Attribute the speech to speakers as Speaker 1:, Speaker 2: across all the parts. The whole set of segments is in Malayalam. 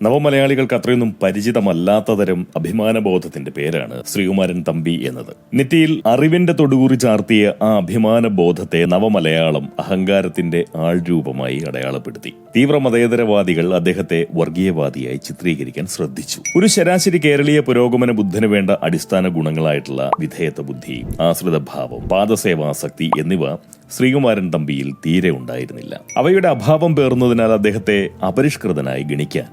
Speaker 1: നവമലയാളികൾക്ക് അത്രയൊന്നും പരിചിതമല്ലാത്ത തരം അഭിമാനബോധത്തിന്റെ പേരാണ് ശ്രീകുമാരൻ തമ്പി എന്നത്. നെറ്റിയിൽ അറിവിന്റെ തൊടുകുറി ചാർത്തിയ ആ അഭിമാനബോധത്തെ നവമലയാളം അഹങ്കാരത്തിന്റെ ആൾരൂപമായി അടയാളപ്പെടുത്തി. തീവ്ര മതേതരവാദികൾ അദ്ദേഹത്തെ വർഗീയവാദിയായി ചിത്രീകരിക്കാൻ ശ്രദ്ധിച്ചു. ഒരു ശരാശരി കേരളീയ പുരോഗമന ബുദ്ധന് വേണ്ട അടിസ്ഥാന ഗുണങ്ങളായിട്ടുള്ള വിധേയത്വ ബുദ്ധി, ആശ്രിതഭാവം, പാദസേവാസക്തി എന്നിവ ശ്രീകുമാരൻ തമ്പിയിൽ തീരെ ഉണ്ടായിരുന്നില്ല. അവയുടെ അഭാവം പേർന്നതിനാൽ അദ്ദേഹത്തെ അപരിഷ്കൃതനായി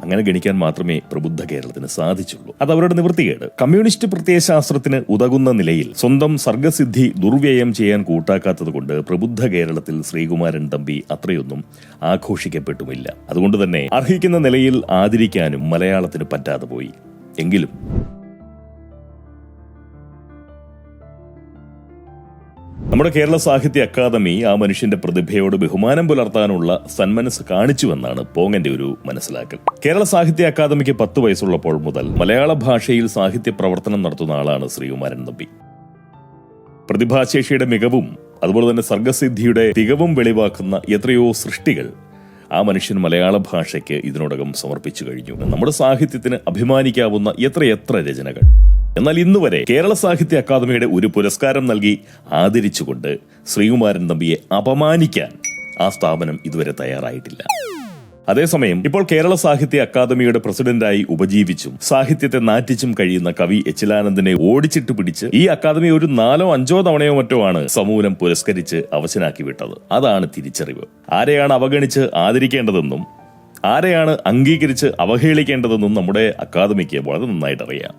Speaker 1: അങ്ങനെ ഗണിക്കാൻ മാത്രമേ പ്രബുദ്ധ കേരളത്തിന് സാധിച്ചുള്ളൂ. അത് അവരുടെ നിവൃത്തികേട്. കമ്മ്യൂണിസ്റ്റ് പ്രത്യയശാസ്ത്രത്തിന് ഉതകുന്ന നിലയിൽ സ്വന്തം സർഗസിദ്ധി ദുർവ്യയം ചെയ്യാൻ കൂട്ടാക്കാത്തതുകൊണ്ട് പ്രബുദ്ധ കേരളത്തിൽ ശ്രീകുമാരൻ തമ്പി അത്രയൊന്നും ആഘോഷിക്കപ്പെട്ടുമില്ല. അതുകൊണ്ട് തന്നെ അർഹിക്കുന്ന നിലയിൽ ആദരിക്കാനും മലയാളത്തിന് പറ്റാതെ പോയി. എങ്കിലും നമ്മുടെ കേരള സാഹിത്യ അക്കാദമി ആ മനുഷ്യന്റെ പ്രതിഭയോട് ബഹുമാനം പുലർത്താനുള്ള സന്മനസ് കാണിച്ചുവെന്നാണ് പോങ്ങന്റെ ഒരു മനസ്സിലാക്കൽ. കേരള സാഹിത്യ അക്കാദമിക്ക് 10 വയസ്സുള്ളപ്പോൾ മുതൽ മലയാള ഭാഷയിൽ സാഹിത്യ പ്രവർത്തനം നടത്തുന്ന ആളാണ് ശ്രീകുമാരൻ തമ്പി. പ്രതിഭാശേഷിയുടെ മികവും അതുപോലെ തന്നെ സർഗസിദ്ധിയുടെ തികവും വെളിവാക്കുന്ന എത്രയോ സൃഷ്ടികൾ ആ മനുഷ്യൻ മലയാള ഭാഷയ്ക്ക് ഇതിനോടകം സമർപ്പിച്ചു കഴിഞ്ഞു. നമ്മുടെ സാഹിത്യത്തിന് അഭിമാനിക്കാവുന്ന എത്രയെത്ര രചനകൾ. എന്നാൽ ഇന്നുവരെ കേരള സാഹിത്യ അക്കാദമിയുടെ ഒരു പുരസ്കാരം നൽകി ആദരിച്ചുകൊണ്ട് ശ്രീകുമാരൻ തമ്പിയെ അപമാനിക്കാൻ ആ സ്ഥാപനം ഇതുവരെ തയ്യാറായിട്ടില്ല. അതേസമയം ഇപ്പോൾ കേരള സാഹിത്യ അക്കാദമിയുടെ പ്രസിഡന്റായി ഉപജീവിച്ചും സാഹിത്യത്തെ നാറ്റിച്ചും കഴിയുന്ന കവി എച്ചിലാനന്ദനെ ഓടിച്ചിട്ട് പിടിച്ച് ഈ അക്കാദമി ഒരു 4 or 5 തവണയോ മറ്റോ ആണ് സമൂലം പുരസ്കരിച്ച് അവശനാക്കി വിട്ടത്. അതാണ് തിരിച്ചറിവ്. ആരെയാണ് അവഗണിച്ച് ആദരിക്കേണ്ടതെന്നും ആരെയാണ് അംഗീകരിച്ച് അവഹേളിക്കേണ്ടതെന്നും നമ്മുടെ അക്കാദമിക്ക് വളരെ നന്നായിട്ട് അറിയാം.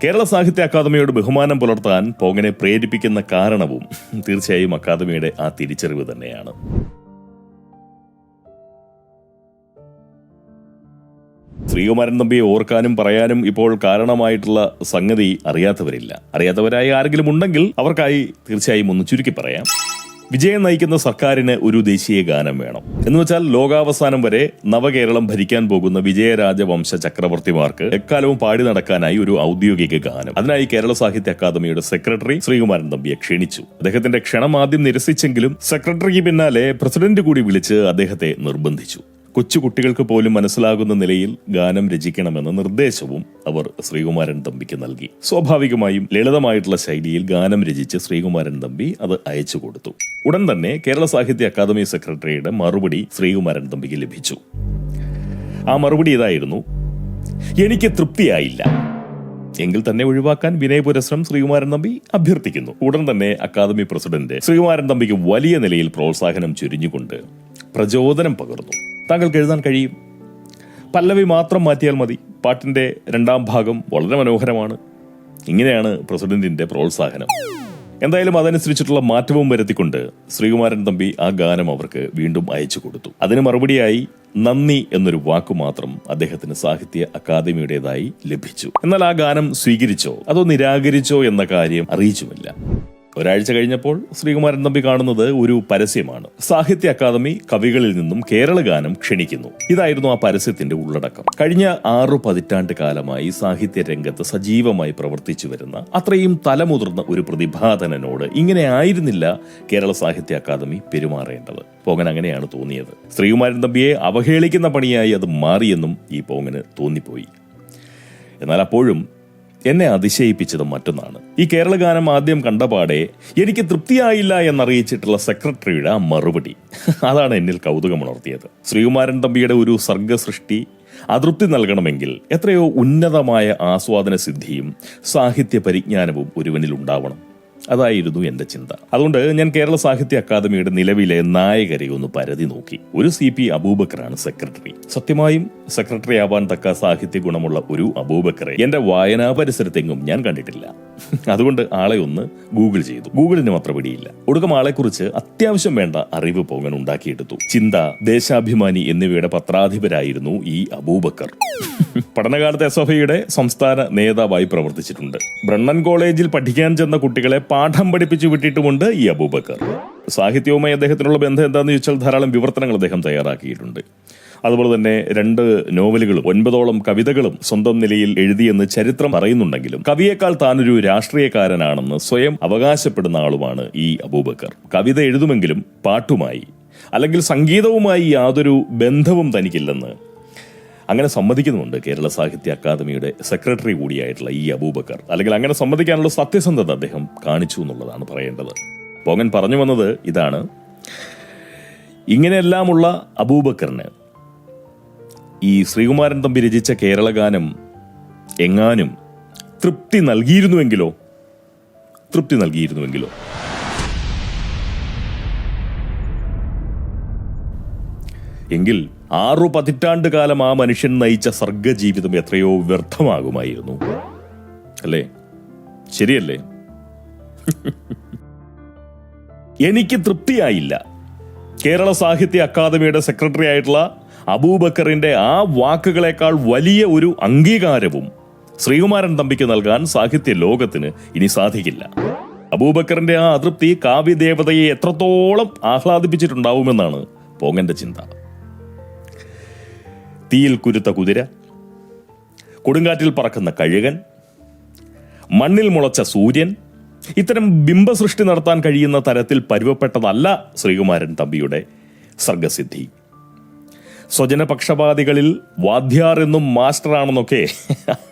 Speaker 1: കേരള സാഹിത്യ അക്കാദമിയോട് ബഹുമാനം പുലർത്താൻ പോങ്ങനെ പ്രേരിപ്പിക്കുന്ന കാരണവും തീർച്ചയായും അക്കാദമിയുടെ ആ തിരിച്ചറിവ് തന്നെയാണ്. ശ്രീകുമാരൻ തമ്പിയെ ഓർക്കാനും പറയാനും ഇപ്പോൾ കാരണമായിട്ടുള്ള സംഗതി അറിയാത്തവരില്ല. അറിയാത്തവരായി ആരെങ്കിലും ഉണ്ടെങ്കിൽ അവർക്കായി തീർച്ചയായും ഒന്ന് ചുരുക്കി പറയാം. വിജയം നയിക്കുന്ന സർക്കാരിന് ഒരു ദേശീയ ഗാനം വേണം. എന്നുവെച്ചാൽ ലോകാവസാനം വരെ നവകേരളം ഭരിക്കാൻ പോകുന്ന വിജയരാജവംശ ചക്രവർത്തിമാർക്ക് എക്കാലവും പാടി നടക്കാനായി ഒരു ഔദ്യോഗിക ഗാനം. അതിനായി കേരള സാഹിത്യ അക്കാദമിയുടെ സെക്രട്ടറി ശ്രീകുമാരൻ തമ്പിയെ ക്ഷണിച്ചു. അദ്ദേഹത്തിന്റെ ക്ഷണം ആദ്യം നിരസിച്ചെങ്കിലും സെക്രട്ടറിക്ക് പിന്നാലെ പ്രസിഡന്റ് കൂടി വിളിച്ച് അദ്ദേഹത്തെ നിർബന്ധിച്ചു. കൊച്ചുകുട്ടികൾക്ക് പോലും മനസ്സിലാകുന്ന നിലയിൽ ഗാനം രചിക്കണമെന്ന നിർദ്ദേശവും അവർ ശ്രീകുമാരൻ തമ്പിക്ക് നൽകി. സ്വാഭാവികമായും ലളിതമായിട്ടുള്ള ശൈലിയിൽ ഗാനം രചിച്ച് ശ്രീകുമാരൻ തമ്പി അത് അയച്ചു കൊടുത്തു. ഉടൻ തന്നെ കേരള സാഹിത്യ അക്കാദമി സെക്രട്ടറിയുടെ മറുപടി ശ്രീകുമാരൻ തമ്പിക്ക് ലഭിച്ചു. ആ മറുപടി ഇതായിരുന്നു: എനിക്ക് തൃപ്തിയായില്ല, എങ്കിൽ തന്നെ ഒഴിവാക്കാൻ വിനയപുരസ്സരം ശ്രീകുമാരൻ തമ്പി അഭ്യർത്ഥിക്കുന്നു. ഉടൻ തന്നെ അക്കാദമി പ്രസിഡന്റ് ശ്രീകുമാരൻ തമ്പിക്ക് വലിയ നിലയിൽ പ്രോത്സാഹനം ചൊരിഞ്ഞുകൊണ്ട് പ്രചോദനം പകർന്നു. താങ്കൾക്ക് എഴുതാൻ കഴിയും, പല്ലവി മാത്രം മാറ്റിയാൽ മതി, പാട്ടിന്റെ 2ാം ഭാഗം വളരെ മനോഹരമാണ്. ഇങ്ങനെയാണ് പ്രസിഡന്റിന്റെ പ്രോത്സാഹനം. എന്തായാലും അതനുസരിച്ചിട്ടുള്ള മാറ്റവും വരുത്തിക്കൊണ്ട് ശ്രീകുമാരൻ തമ്പി ആ ഗാനം അവർക്ക് വീണ്ടും അയച്ചു കൊടുത്തു. അതിന് മറുപടിയായി നന്ദി എന്നൊരു വാക്കു മാത്രം അദ്ദേഹത്തിന് സാഹിത്യ അക്കാദമിയുടേതായി ലഭിച്ചു. എന്നാൽ ആ ഗാനം സ്വീകരിച്ചോ അതോ നിരാകരിച്ചോ എന്ന കാര്യം അറിയിച്ചുമില്ല. ഒരാഴ്ച കഴിഞ്ഞപ്പോൾ ശ്രീകുമാരൻ തമ്പി കാണുന്നത് ഒരു പരസ്യമാണ്. സാഹിത്യ അക്കാദമി കവികളിൽ നിന്നും കേരള ഗാനം ക്ഷണിക്കുന്നു. ഇതായിരുന്നു ആ പരസ്യത്തിന്റെ ഉള്ളടക്കം. കഴിഞ്ഞ 6 പതിറ്റാണ്ട് കാലമായി സാഹിത്യ രംഗത്ത് സജീവമായി പ്രവർത്തിച്ചു വരുന്ന അത്രയും തലമുതിർന്ന ഒരു പ്രതിഭാധനനോട് ഇങ്ങനെ ആയിരുന്നില്ല കേരള സാഹിത്യ അക്കാദമി പെരുമാറേണ്ടത്. പോങ്ങൻ അങ്ങനെയാണ് തോന്നിയത്. ശ്രീകുമാരൻ തമ്പിയെ അവഹേളിക്കുന്ന പണിയായി അത് മാറിയെന്നും ഈ പോങ്ങന് തോന്നിപ്പോയി. എന്നാൽ അപ്പോഴും എന്നെ അതിശയിപ്പിച്ചത് മറ്റൊന്നാണ്. ഈ കേരള ഗാനം ആദ്യം കണ്ടപാടെ എനിക്ക് തൃപ്തിയായില്ല എന്നറിയിച്ചിട്ടുള്ള സെക്രട്ടറിയുടെ ആ മറുപടി. അതാണ് എന്നിൽ കൗതുകമുണർത്തിയത്. ശ്രീകുമാരൻ തമ്പിയുടെ ഒരു സർഗസൃഷ്ടി അതൃപ്തി നൽകണമെങ്കിൽ എത്രയോ ഉന്നതമായ ആസ്വാദന സിദ്ധിയും സാഹിത്യ പരിജ്ഞാനവും ഒരുവനിൽ ഉണ്ടാവണം. അതായിരുന്നു എന്റെ ചിന്ത. അതുകൊണ്ട് ഞാൻ കേരള സാഹിത്യ അക്കാദമിയുടെ നിലവിലെ നായകരെ ഒന്ന് പരതി നോക്കി. ഒരു CP അബൂബക്കറാണ് സെക്രട്ടറി. സത്യമായും സെക്രട്ടറി ആവാൻ തക്ക സാഹിത്യ ഗുണമുള്ള ഒരു അബൂബക്കറെ എന്റെ വായനാ പരിസരത്തെങ്ങും ഞാൻ കണ്ടിട്ടില്ല. അതുകൊണ്ട് ആളെ ഒന്ന് ഗൂഗിൾ ചെയ്തു. ഗൂഗിളിനും അത്ര പിടിയില്ല. ഒടുക്കം ആളെക്കുറിച്ച് അത്യാവശ്യം വേണ്ട അറിവ് പോകാൻ ഉണ്ടാക്കിയെടുത്തു. ചിന്ത, ദേശാഭിമാനി എന്നിവയുടെ പത്രാധിപരായിരുന്നു ഈ അബൂബക്കർ. പഠനകാലത്ത് SFIയുടെ സംസ്ഥാന നേതാവായി പ്രവർത്തിച്ചിട്ടുണ്ട്. ബ്രണ്ണൻ കോളേജിൽ പഠിക്കാൻ ചെന്ന കുട്ടികളെ പാഠം പഠിപ്പിച്ചു വിട്ടിട്ടുമുണ്ട് ഈ അബൂബക്കർ. സാഹിത്യവുമായി അദ്ദേഹത്തിനുള്ള ബന്ധം എന്താണെന്ന് ചോദിച്ചാൽ ധാരാളം വിവർത്തനങ്ങൾ അദ്ദേഹം തയ്യാറാക്കിയിട്ടുണ്ട്. അതുപോലെ തന്നെ 2 നോവലുകളും 9ഓളം കവിതകളും സ്വന്തം നിലയിൽ എഴുതിയെന്ന് ചരിത്രം പറയുന്നുണ്ടെങ്കിലും കവിയേക്കാൾ താനൊരു രാഷ്ട്രീയക്കാരനാണെന്ന് സ്വയം അവകാശപ്പെടുന്ന ആളുമാണ് ഈ അബൂബക്കർ. കവിത എഴുതുമെങ്കിലും പാട്ടുമായി അല്ലെങ്കിൽ സംഗീതവുമായി യാതൊരു ബന്ധവും തനിക്കില്ലെന്ന് അങ്ങനെ സമ്മതിക്കുന്നുണ്ട് കേരള സാഹിത്യ അക്കാദമിയുടെ സെക്രട്ടറി കൂടിയായിട്ടുള്ള ഈ അബൂബക്കർ. അല്ലെങ്കിൽ അങ്ങനെ സമ്മതിക്കാനുള്ള സത്യസന്ധത അദ്ദേഹം കാണിച്ചു എന്നുള്ളതാണ് പറയേണ്ടത്. പോങ്ങൻ പറഞ്ഞു വന്നത് ഇതാണ്: ഇങ്ങനെയെല്ലാമുള്ള അബൂബക്കറിന് ഈ ശ്രീകുമാരൻ തമ്പി രചിച്ച കേരളഗാനം എങ്ങാനും തൃപ്തി നൽകിയിരുന്നുവെങ്കിലോ എങ്കിൽ 6 പതിറ്റാണ്ട് കാലം ആ മനുഷ്യൻ നയിച്ച സർഗജീവിതം എത്രയോ വ്യർത്ഥമാകുമായിരുന്നു. അല്ലേ? ശരിയല്ലേ? എനിക്ക് തൃപ്തിയായില്ല. കേരള സാഹിത്യ അക്കാദമിയുടെ സെക്രട്ടറി ആയിട്ടുള്ള അബൂബക്കറിന്റെ ആ വാക്കുകളെക്കാൾ വലിയ ഒരു അംഗീകാരവും ശ്രീകുമാരൻ തമ്പിക്ക് നൽകാൻ സാഹിത്യ ലോകത്തിന് ഇനി സാധിക്കില്ല. അബൂബക്കറിന്റെ ആ അതൃപ്തി കാവ്യദേവതയെ എത്രത്തോളം ആഹ്ലാദിപ്പിച്ചിട്ടുണ്ടാവുമെന്നാണ് പോങ്ങന്റെ ചിന്ത. തീയിൽ കുരുത്ത കുതിര, കൊടുങ്കാറ്റിൽ പറക്കുന്ന കഴുകൻ, മണ്ണിൽ മുളച്ച സൂര്യൻ, ഇത്തരം ബിംബസൃഷ്ടി നടത്താൻ കഴിയുന്ന തരത്തിൽ പരുവപ്പെട്ടതല്ല ശ്രീകുമാരൻ തമ്പിയുടെ സർഗസിദ്ധി. സ്വജനപക്ഷപാതികളിൽ വാദ്യാർ എന്നും മാസ്റ്ററാണെന്നൊക്കെ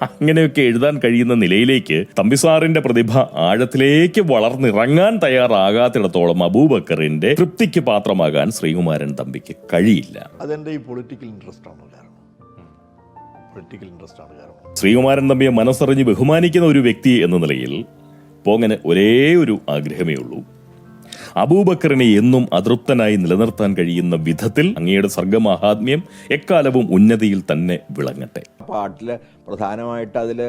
Speaker 1: അങ്ങനെയൊക്കെ എഴുതാൻ കഴിയുന്ന നിലയിലേക്ക് തമ്പിസാറിന്റെ പ്രതിഭ ആഴത്തിലേക്ക് വളർന്നിറങ്ങാൻ തയ്യാറാകാത്തിടത്തോളം അബൂബക്കറിന്റെ തൃപ്തിക്ക് പാത്രമാകാൻ ശ്രീകുമാരൻ തമ്പിക്ക് കഴിയില്ല.
Speaker 2: അതെന്റെ ഈ പൊളിറ്റിക്കൽ ഇൻട്രസ്റ്റ് ആണ് കാരണം.
Speaker 1: ശ്രീകുമാരൻ തമ്പിയെ മനസ്സറിഞ്ഞ് ബഹുമാനിക്കുന്ന ഒരു വ്യക്തി എന്ന നിലയിൽ പോങ്ങന് ഒരേ ഒരു ആഗ്രഹമേ ഉള്ളൂ: അബൂബക്കറിനെ എന്നും അതൃപ്തനായി നിലനിർത്താൻ കഴിയുന്ന വിധത്തിൽ അങ്ങയുടെ സർഗമാഹാത്മ്യം എക്കാലവും ഉന്നതിയിൽ തന്നെ വിളങ്ങട്ടെ.
Speaker 3: പാട്ടില് പ്രധാനമായിട്ട് അതില്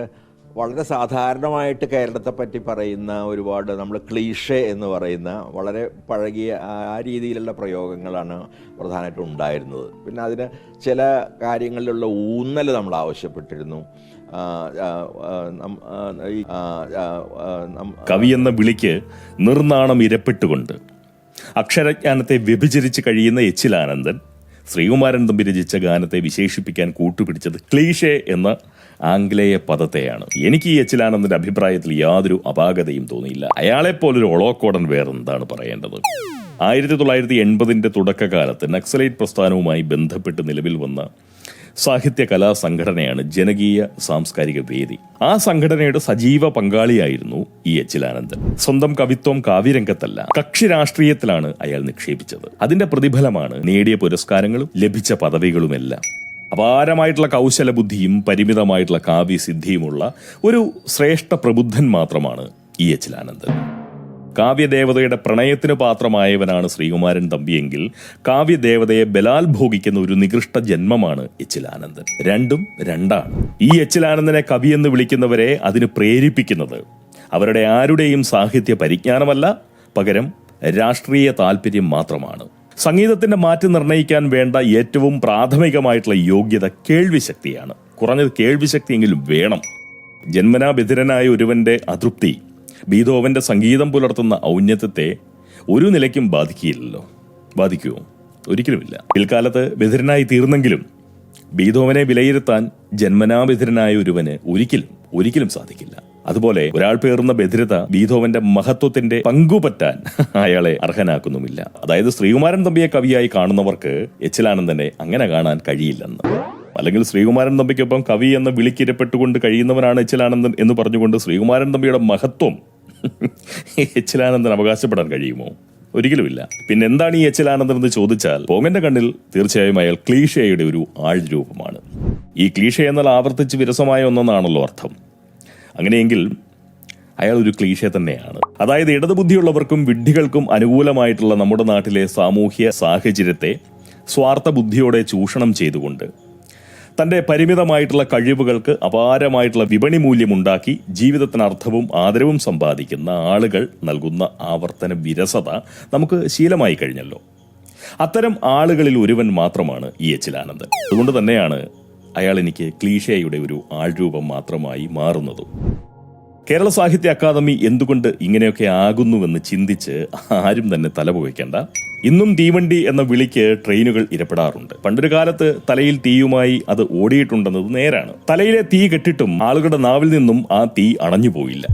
Speaker 3: വളരെ സാധാരണമായിട്ട് കേരളത്തെ പറ്റി പറയുന്ന ഒരുപാട് നമ്മൾ ക്ലീഷേ എന്ന് പറയുന്ന വളരെ പഴകിയ ആ രീതിയിലുള്ള പ്രയോഗങ്ങളാണ് പ്രധാനമായിട്ടും ഉണ്ടായിരുന്നത്. പിന്നെ അതിന് ചില കാര്യങ്ങളിലുള്ള ഊന്നൽ നമ്മൾ ആവശ്യപ്പെട്ടിരുന്നു.
Speaker 1: കവി എന്ന വിളിക്ക് നിർനാണം ഇരപ്പെട്ടുകൊണ്ട് അക്ഷരജ്ഞാനത്തെ വ്യഭിചരിച്ച് കഴിയുന്ന എച്ചിലാനന്ദൻ ശ്രീകുമാരൻ തമ്പി രചിച്ച ഗാനത്തെ വിശേഷിപ്പിക്കാൻ കൂട്ടുപിടിച്ചത് ക്ലീഷേ എന്ന ആംഗ്ലേയ പദത്തെയാണ്. എനിക്ക് ഈ എച്ചിലാനന്ദന്റെ അഭിപ്രായത്തിൽ യാതൊരു അപാകതയും തോന്നിയില്ല. അയാളെപ്പോലൊരു ഒളോക്കോടൻ വേറെന്താണ് പറയേണ്ടത്? 1980 തുടക്കകാലത്ത് നക്സലൈറ്റ് പ്രസ്ഥാനവുമായി ബന്ധപ്പെട്ട് നിലവിൽ വന്ന സാഹിത്യ കലാ സംഘടനയാണ് ജനകീയ സാംസ്കാരിക വേദി. ആ സംഘടനയുടെ സജീവ പങ്കാളിയായിരുന്നു ഈ എച്ചിലാനന്ദൻ. സ്വന്തം കവിത്വം കാവ്യരംഗത്തല്ല, കക്ഷി രാഷ്ട്രീയത്തിലാണ് അയാൾ നിക്ഷേപിച്ചത്. അതിന്റെ പ്രതിഫലമാണ് നേടിയ പുരസ്കാരങ്ങളും ലഭിച്ച പദവികളുമെല്ലാം. അപാരമായിട്ടുള്ള കൗശല ബുദ്ധിയും പരിമിതമായിട്ടുള്ള കാവ്യസിദ്ധിയുമുള്ള ഒരു ശ്രേഷ്ഠ പ്രബുദ്ധൻ മാത്രമാണ് ഈ എച്ചിലാനന്ദൻ. കാവ്യദേവതയുടെ പ്രണയത്തിന് പാത്രമായവനാണ് ശ്രീകുമാരൻ തമ്പിയെങ്കിൽ കാവ്യദേവതയെ ബലാൽ ഭോഗിക്കുന്ന ഒരു നികൃഷ്ട ജന്മമാണ് എച്ചിലാനന്ദൻ. രണ്ടും രണ്ടാണ്. ഈ എച്ചിലാനന്ദനെ കവിയെന്ന് വിളിക്കുന്നവരെ അതിന് പ്രേരിപ്പിക്കുന്നത് അവരുടെ ആരുടെയും സാഹിത്യ പരിജ്ഞാനമല്ല, പകരം രാഷ്ട്രീയ താല്പര്യം മാത്രമാണ്. സംഗീതത്തിന്റെ മാറ്റി നിർണ്ണയിക്കാൻ വേണ്ട ഏറ്റവും പ്രാഥമികമായിട്ടുള്ള യോഗ്യത കേൾവിശക്തിയാണ്. കുറഞ്ഞത് കേൾവിശക്തിയെങ്കിലും വേണം. ജന്മനാ ബധിരനായ ഒരുവന്റെ അതൃപ്തി ബീഥോവന്റെ സംഗീതം പുലർത്തുന്ന ഔന്നത്യത്തെ ഒരു നിലയ്ക്കും ബാധിക്കില്ലല്ലോ. ബാധിക്കുമോ? ഒരിക്കലുമില്ല. പിൽക്കാലത്ത് ബധിരനായി തീർന്നെങ്കിലും ബീഥോവനെ വിലയിരുത്താൻ ജന്മനാ ബധിരനായ ഒരുവന് ഒരിക്കലും സാധിക്കില്ല. അതുപോലെ ഒരാൾ പേറുന്ന ബധിരത ബീഥോവന്റെ മഹത്വത്തിന്റെ പങ്കുപറ്റാൻ അയാളെ അർഹനാക്കുന്നുമില്ല. അതായത് ശ്രീകുമാരൻ തമ്പിയെ കവിയായി കാണുന്നവർക്ക് എച്ചിലാനന്ദനെ അങ്ങനെ കാണാൻ കഴിയില്ലെന്ന്. അല്ലെങ്കിൽ ശ്രീകുമാരൻ തമ്പിക്കൊപ്പം കവി എന്ന വിളിക്കിരപ്പെട്ടുകൊണ്ട് കഴിയുന്നവനാണ് എച്ചിലാനന്ദൻ എന്ന് പറഞ്ഞുകൊണ്ട് ശ്രീകുമാരൻ തമ്പിയുടെ മഹത്വം എച്ചിലാനന്ദൻ അവകാശപ്പെടാൻ കഴിയുമോ? ഒരിക്കലുമില്ല. പിന്നെ എന്താണ് ഈ എച്ചിലാനന്ദൻ എന്ന് ചോദിച്ചാൽ പോങ്ങന്റെ കണ്ണിൽ തീർച്ചയായും അയാൾ ക്ലീഷയുടെ ഒരു ആൾരൂപമാണ്. ഈ ക്ലീഷ എന്നാൽ ആവർത്തിച്ച് വിരസമായ ഒന്നെന്നാണല്ലോ അർത്ഥം. അങ്ങനെയെങ്കിൽ അയാൾ ഒരു ക്ലീഷ തന്നെയാണ്. അതായത് ഇടതുബുദ്ധിയുള്ളവർക്കും വിഡ്ഢികൾക്കും അനുകൂലമായിട്ടുള്ള നമ്മുടെ നാട്ടിലെ സാമൂഹ്യ സാഹചര്യത്തെ സ്വാർത്ഥ ബുദ്ധിയോടെ ചൂഷണം ചെയ്തുകൊണ്ട് തന്റെ പരിമിതമായിട്ടുള്ള കഴിവുകൾക്ക് അപാരമായിട്ടുള്ള വിപണി മൂല്യമുണ്ടാക്കി ജീവിതത്തിന് അർത്ഥവും ആദരവും സമ്പാദിക്കുന്ന ആളുകൾ നൽകുന്ന ആവർത്തന വിരസത നമുക്ക് ശീലമായി കഴിഞ്ഞല്ലോ. അത്തരം ആളുകളിൽ ഒരുവൻ മാത്രമാണ് ഈ എച്ചിലാനന്ദൻ. അതുകൊണ്ട് തന്നെയാണ് അയാൾ എനിക്ക് ക്ലീഷയുടെ ഒരു ആൾരൂപം മാത്രമായി മാറുന്നതും. കേരള സാഹിത്യ അക്കാദമി എന്തുകൊണ്ട് ഇങ്ങനെയൊക്കെ ആകുന്നുവെന്ന് ചിന്തിച്ച് ആരും തന്നെ തലപുകയ്ക്കേണ്ട. ഇന്നും തീവണ്ടി എന്ന വിളിക്ക് ട്രെയിനുകൾ ഇരപ്പെടാറുണ്ട്. പണ്ടൊരു കാലത്ത് തലയിൽ തീയുമായി അത് ഓടിയിട്ടുണ്ടെന്നത് നേരാണ്. തലയിലെ തീ കെട്ടിട്ടും ആളുകളുടെ നാവിൽ നിന്നും ആ തീ അണഞ്ഞു പോയില്ല.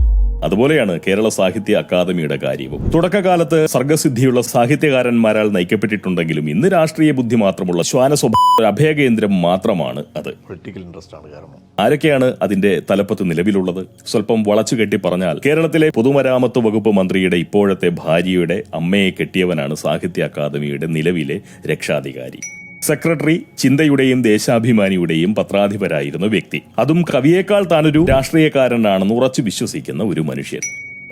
Speaker 1: അതുപോലെയാണ് കേരള സാഹിത്യ അക്കാദമിയുടെ കാര്യവും. തുടക്കകാലത്ത് സർഗസിദ്ധിയുള്ള സാഹിത്യകാരന്മാരാൽ നയിക്കപ്പെട്ടിട്ടുണ്ടെങ്കിലും ഇന്ന് രാഷ്ട്രീയ ബുദ്ധി മാത്രമുള്ള ശ്വാന സ്വഭാവ അഭയകേന്ദ്രം മാത്രമാണ് അത്.
Speaker 2: പൊളിറ്റിക്കൽ ഇൻട്രസ്റ്റ് ആണ് കാരണം.
Speaker 1: ആരൊക്കെയാണ് അതിന്റെ തലപ്പത്ത് നിലവിലുള്ളത്? സ്വല്പം വളച്ചുകെട്ടി പറഞ്ഞാൽ കേരളത്തിലെ പൊതുമരാമത്ത് വകുപ്പ് മന്ത്രിയുടെ ഇപ്പോഴത്തെ ഭാര്യയുടെ അമ്മയെ കെട്ടിയവനാണ് സാഹിത്യ അക്കാദമിയുടെ നിലവിലെ രക്ഷാധികാരി. സെക്രട്ടറി, ചിന്തയുടെയും ദേശാഭിമാനിയുടെയും പത്രാധിപരായിരുന്ന വ്യക്തി, അതും കവിയേക്കാൾ താനൊരു രാഷ്ട്രീയക്കാരനാണെന്ന് ഉറച്ചു വിശ്വസിക്കുന്ന ഒരു മനുഷ്യൻ.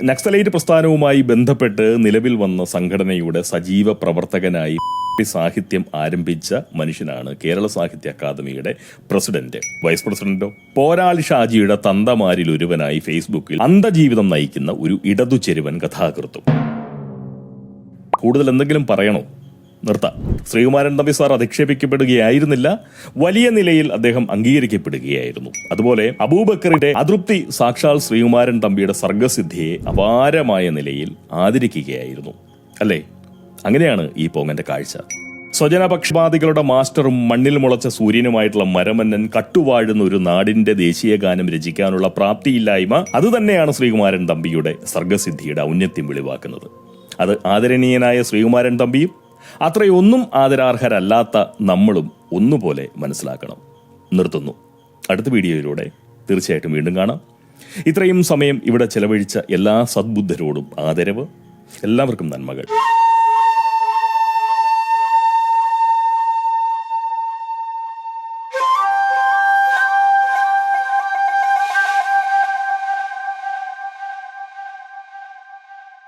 Speaker 1: നക്സലൈറ്റ് പ്രസ്ഥാനവുമായി ബന്ധപ്പെട്ട് നിലവിൽ വന്ന സംഘടനയുടെ സജീവ പ്രവർത്തകനായി സാഹിത്യം ആരംഭിച്ച മനുഷ്യനാണ് കേരള സാഹിത്യ അക്കാദമിയുടെ പ്രസിഡന്റ്. വൈസ് പ്രസിഡന്റോ പോരാളി ഷാജിയുടെ തന്തമാരിൽ ഒരുവനായി ഫേസ്ബുക്കിൽ അന്തജീവിതം നയിക്കുന്ന ഒരു ഇടതു ചെരുവൻ കഥാകൃത്തും. കൂടുതൽ എന്തെങ്കിലും പറയണോ? നിർത്താം. ശ്രീകുമാരൻ തമ്പി സാർ അധിക്ഷേപിക്കപ്പെടുകയായിരുന്നില്ല, വലിയ നിലയിൽ അദ്ദേഹം അംഗീകരിക്കപ്പെടുകയായിരുന്നു. അതുപോലെ അബൂബക്കറിന്റെ അതൃപ്തി സാക്ഷാൽ ശ്രീകുമാരൻ തമ്പിയുടെ സർഗസിദ്ധിയെ അപാരമായ നിലയിൽ ആദരിക്കുകയായിരുന്നു. അല്ലേ? അങ്ങനെയാണ് ഈ പോങ്ങന്റെ കാഴ്ച. സ്വജനപക്ഷപാതികളുടെ മാസ്റ്ററും മണ്ണിൽ മുളച്ച സൂര്യനുമായിട്ടുള്ള മരമന്നൻ കട്ടുവാഴുന്ന ഒരു നാടിന്റെ ദേശീയ ഗാനം രചിക്കാനുള്ള പ്രാപ്തിയില്ലായ്മ അതുതന്നെയാണ് ശ്രീകുമാരൻ തമ്പിയുടെ സർഗസിദ്ധിയുടെ ഔന്നത്യം വെളിവാക്കുന്നത്. അത് ആദരണീയനായ ശ്രീകുമാരൻ തമ്പിയും അത്രയൊന്നും ആദരാർഹരല്ലാത്ത നമ്മളും ഒന്നുപോലെ മനസ്സിലാക്കണം. നിർത്തുന്നു. അടുത്ത വീഡിയോയിലൂടെ തീർച്ചയായിട്ടും വീണ്ടും കാണാം. ഇത്രയും സമയം ഇവിടെ ചെലവഴിച്ച എല്ലാ സദ്ബുദ്ധരോടും ആദരവ്. എല്ലാവർക്കും നന്മകൾ.